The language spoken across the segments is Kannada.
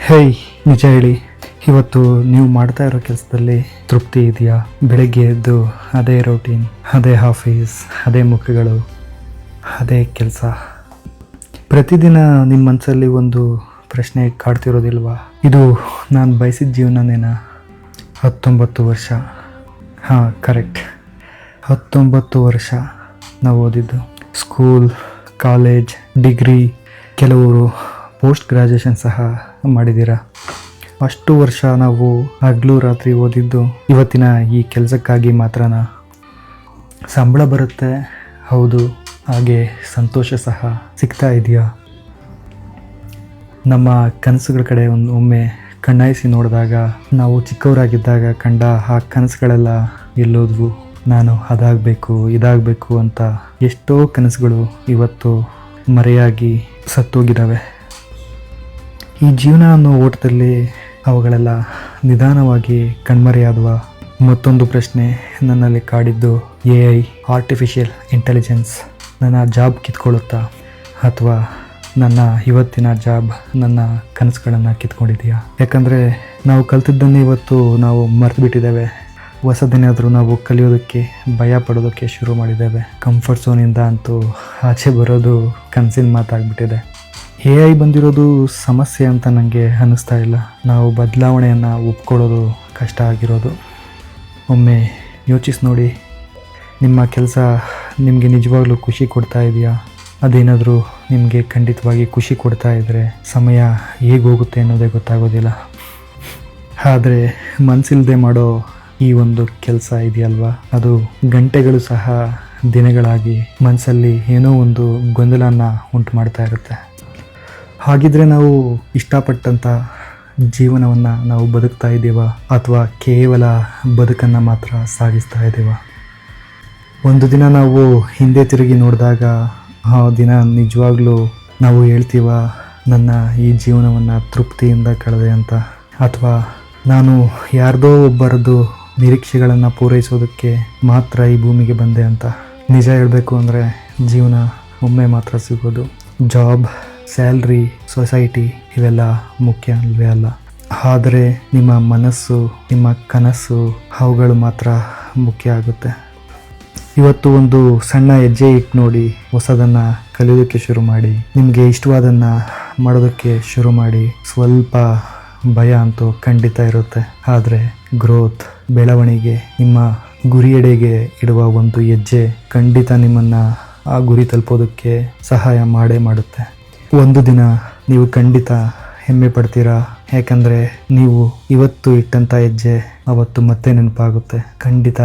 ಹೇಯ್, ನಿಜ ಹೇಳಿ, ಇವತ್ತು ನೀವು ಮಾಡ್ತಾ ಇರೋ ಕೆಲಸದಲ್ಲಿ ತೃಪ್ತಿ ಇದೆಯಾ? ಬೆಳಗ್ಗೆ ಎದ್ದು ಅದೇ ರೂಟೀನ್, ಅದೇ ಆಫೀಸ್, ಅದೇ ಮುಖಗಳು, ಅದೇ ಕೆಲಸ. ಪ್ರತಿದಿನ ನಿಮ್ಮ ಮನಸ್ಸಲ್ಲಿ ಒಂದು ಪ್ರಶ್ನೆ ಕಾಡ್ತಿರೋದಿಲ್ವಾ? ಇದು ನಾನು ಬಯಸಿದ ಜೀವನನೇನಾ? 19 ವರ್ಷ, ಹಾಂ ಕರೆಕ್ಟ್, 19 ವರ್ಷ ನಾವು ಓದಿದ್ದು. ಸ್ಕೂಲ್, ಕಾಲೇಜ್, ಡಿಗ್ರಿ, ಕೆಲವರು ಪೋಸ್ಟ್ ಗ್ರ್ಯಾಜುಯೇಷನ್ ಸಹ ಮಾಡಿದ್ದೀರಾ. ಅಷ್ಟು ವರ್ಷ ನಾವು ಹಗಲು ರಾತ್ರಿ ಓದಿದ್ದು ಇವತ್ತಿನ ಈ ಕೆಲಸಕ್ಕಾಗಿ ಮಾತ್ರನಾ? ಸಂಬಳ ಬರುತ್ತೆ, ಹೌದು, ಹಾಗೆ ಸಂತೋಷ ಸಹ ಸಿಗ್ತಾ ಇದೆಯಾ? ನಮ್ಮ ಕನಸುಗಳ ಕಡೆ ಒಮ್ಮೆ ಕಣ್ಣಾಯಿಸಿ ನೋಡಿದಾಗ ನಾವು ಚಿಕ್ಕವರಾಗಿದ್ದಾಗ ಕಂಡ ಆ ಕನಸುಗಳೆಲ್ಲ ಎಲ್ಲೋದ್ವು? ನಾನು ಅದಾಗಬೇಕು, ಇದಾಗಬೇಕು ಅಂತ ಎಷ್ಟೋ ಕನಸುಗಳು ಇವತ್ತು ಮರೆಯಾಗಿ ಸತ್ತೋಗಿದ್ದಾವೆ. ಈ ಜೀವನ ಅನ್ನೋ ಓಟದಲ್ಲಿ ಅವುಗಳೆಲ್ಲ ನಿಧಾನವಾಗಿ ಕಣ್ಮರೆಯಾದವ. ಮತ್ತೊಂದು ಪ್ರಶ್ನೆ ನನ್ನಲ್ಲಿ ಕಾಡಿದ್ದು, AI, ಆರ್ಟಿಫಿಷಿಯಲ್ ಇಂಟೆಲಿಜೆನ್ಸ್ ನನ್ನ ಜಾಬ್ ಕಿತ್ಕೊಳ್ಳುತ್ತಾ? ಅಥವಾ ನನ್ನ ಇವತ್ತಿನ ಜಾಬ್ ನನ್ನ ಕನಸುಗಳನ್ನು ಕಿತ್ಕೊಂಡಿದೆಯಾ? ಯಾಕಂದರೆ ನಾವು ಕಲ್ತಿದ್ದನ್ನೇ ಇವತ್ತು ನಾವು ಮರೆತು ಬಿಟ್ಟಿದ್ದೇವೆ. ಹೊಸದೇನಾದರೂ ನಾವು ಕಲಿಯೋದಕ್ಕೆ ಭಯ ಪಡೋದಕ್ಕೆ ಶುರು ಮಾಡಿದ್ದೇವೆ. ಕಂಫರ್ಟ್ ಝೋನಿಂದ ಅಂತೂ ಆಚೆ ಬರೋದು ಕನಸಿನ ಮಾತಾಗ್ಬಿಟ್ಟಿದೆ. AI ಬಂದಿರೋದು ಸಮಸ್ಯೆ ಅಂತ ನನಗೆ ಅನ್ನಿಸ್ತಾ ಇಲ್ಲ. ನಾವು ಬದಲಾವಣೆಯನ್ನು ಒಪ್ಕೊಳ್ಳೋದು ಕಷ್ಟ ಆಗಿರೋದು. ಒಮ್ಮೆ ಯೋಚಿಸಿ ನೋಡಿ, ನಿಮ್ಮ ಕೆಲಸ ನಿಮಗೆ ನಿಜವಾಗ್ಲೂ ಖುಷಿ ಕೊಡ್ತಾ ಇದೆಯಾ? ಅದೇನಾದರೂ ನಿಮಗೆ ಖಂಡಿತವಾಗಿ ಖುಷಿ ಕೊಡ್ತಾ ಇದ್ದರೆ ಸಮಯ ಹೇಗೆ ಹೋಗುತ್ತೆ ಅನ್ನೋದೇ ಗೊತ್ತಾಗೋದಿಲ್ಲ. ಆದರೆ ಮನಸ್ಸಿಲ್ಲದೆ ಮಾಡೋ ಈ ಒಂದು ಕೆಲಸ ಇದೆಯಲ್ವಾ, ಅದು ಗಂಟೆಗಳು ಸಹ ದಿನಗಳಾಗಿ ಮನಸ್ಸಲ್ಲಿ ಏನೋ ಒಂದು ಗೊಂದಲನ ಉಂಟು ಮಾಡ್ತಾ ಇರುತ್ತೆ. ಹಾಗಿದ್ರೆ ನಾವು ಇಷ್ಟಪಟ್ಟಂಥ ಜೀವನವನ್ನು ನಾವು ಬದುಕ್ತಾ ಇದ್ದೀವ, ಅಥವಾ ಕೇವಲ ಬದುಕನ್ನು ಮಾತ್ರ ಸಾಗಿಸ್ತಾ ಇದ್ದೀವ? ಒಂದು ದಿನ ನಾವು ಹಿಂದೆ ತಿರುಗಿ ನೋಡಿದಾಗ ಆ ದಿನ ನಿಜವಾಗ್ಲೂ ನಾವು ಹೇಳ್ತೀವ, ನನ್ನ ಈ ಜೀವನವನ್ನು ತೃಪ್ತಿಯಿಂದ ಕಳೆದೆ ಅಂತ, ಅಥವಾ ನಾನು ಯಾರ್ದೋ ಒಬ್ಬರದ್ದು ನಿರೀಕ್ಷೆಗಳನ್ನು ಪೂರೈಸೋದಕ್ಕೆ ಮಾತ್ರ ಈ ಭೂಮಿಗೆ ಬಂದೆ ಅಂತ? ನಿಜ ಹೇಳಬೇಕು ಅಂದರೆ ಜೀವನ ಒಮ್ಮೆ ಮಾತ್ರ ಸಿಗೋದು. ಜಾಬ್, ಸ್ಯಾಲ್ರಿ, ಸೊಸೈಟಿ ಇವೆಲ್ಲ ಮುಖ್ಯ ಅಲ್ವೇ ಅಲ್ಲ. ಆದರೆ ನಿಮ್ಮ ಮನಸ್ಸು, ನಿಮ್ಮ ಕನಸು, ಅವುಗಳು ಮಾತ್ರ ಮುಖ್ಯ ಆಗುತ್ತೆ. ಇವತ್ತು ಒಂದು ಸಣ್ಣ ಹೆಜ್ಜೆ ಇಟ್ಟು ನೋಡಿ, ಹೊಸದನ್ನು ಕಲಿಯೋದಕ್ಕೆ ಶುರು ಮಾಡಿ, ನಿಮಗೆ ಇಷ್ಟವಾದನ್ನು ಮಾಡೋದಕ್ಕೆ ಶುರು ಮಾಡಿ. ಸ್ವಲ್ಪ ಭಯ ಅಂತೂ ಖಂಡಿತ ಇರುತ್ತೆ, ಆದರೆ ಗ್ರೋತ್, ಬೆಳವಣಿಗೆ, ನಿಮ್ಮ ಗುರಿಯೆಡೆಗೆ ಇಡುವ ಒಂದು ಹೆಜ್ಜೆ ಖಂಡಿತ ನಿಮ್ಮನ್ನು ಆ ಗುರಿ ತಲುಪೋದಕ್ಕೆ ಸಹಾಯ ಮಾಡೇ ಮಾಡುತ್ತೆ. ಒಂದು ದಿನ ನೀವು ಖಂಡಿತ ಹೆಮ್ಮೆ ಪಡ್ತೀರಾ, ಯಾಕಂದರೆ ನೀವು ಇವತ್ತು ಇಟ್ಟಂಥ ಹೆಜ್ಜೆ ಅವತ್ತು ಮತ್ತೆ ನೆನಪಾಗುತ್ತೆ. ಖಂಡಿತ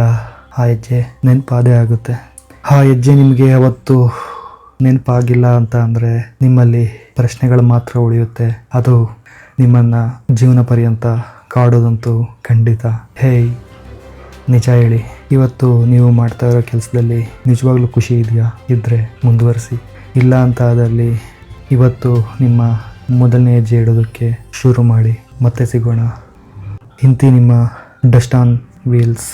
ಆ ಹೆಜ್ಜೆ ನೆನಪಾದೇ ಆಗುತ್ತೆ. ಆ ಹೆಜ್ಜೆ ನಿಮಗೆ ಅವತ್ತು ನೆನಪಾಗಿಲ್ಲ ಅಂತ ಅಂದರೆ ನಿಮ್ಮಲ್ಲಿ ಪ್ರಶ್ನೆಗಳು ಮಾತ್ರ ಉಳಿಯುತ್ತೆ. ಅದು ನಿಮ್ಮನ್ನು ಜೀವನ ಪರ್ಯಂತ ಕಾಡೋದಂತೂ ಖಂಡಿತ. ಹೇಯ್, ನಿಜ ಹೇಳಿ, ಇವತ್ತು ನೀವು ಮಾಡ್ತಾ ಇರೋ ಕೆಲಸದಲ್ಲಿ ನಿಜವಾಗ್ಲೂ ಖುಷಿ ಇದೆಯಾ? ಇದ್ದರೆ ಮುಂದುವರಿಸಿ. ಇಲ್ಲ ಅಂತ ಆದಲ್ಲಿ ಇವತ್ತು ನಿಮ್ಮ ಮೊದಲನೇ ಹೆಜ್ಜೆ ಇಡೋದಕ್ಕೆ ಶುರು ಮಾಡಿ. ಮತ್ತೆ ಸಿಗೋಣ. ಇಂತಿ ನಿಮ್ಮ ಡಸ್ಟ್ ಆನ್ ವೀಲ್ಸ್.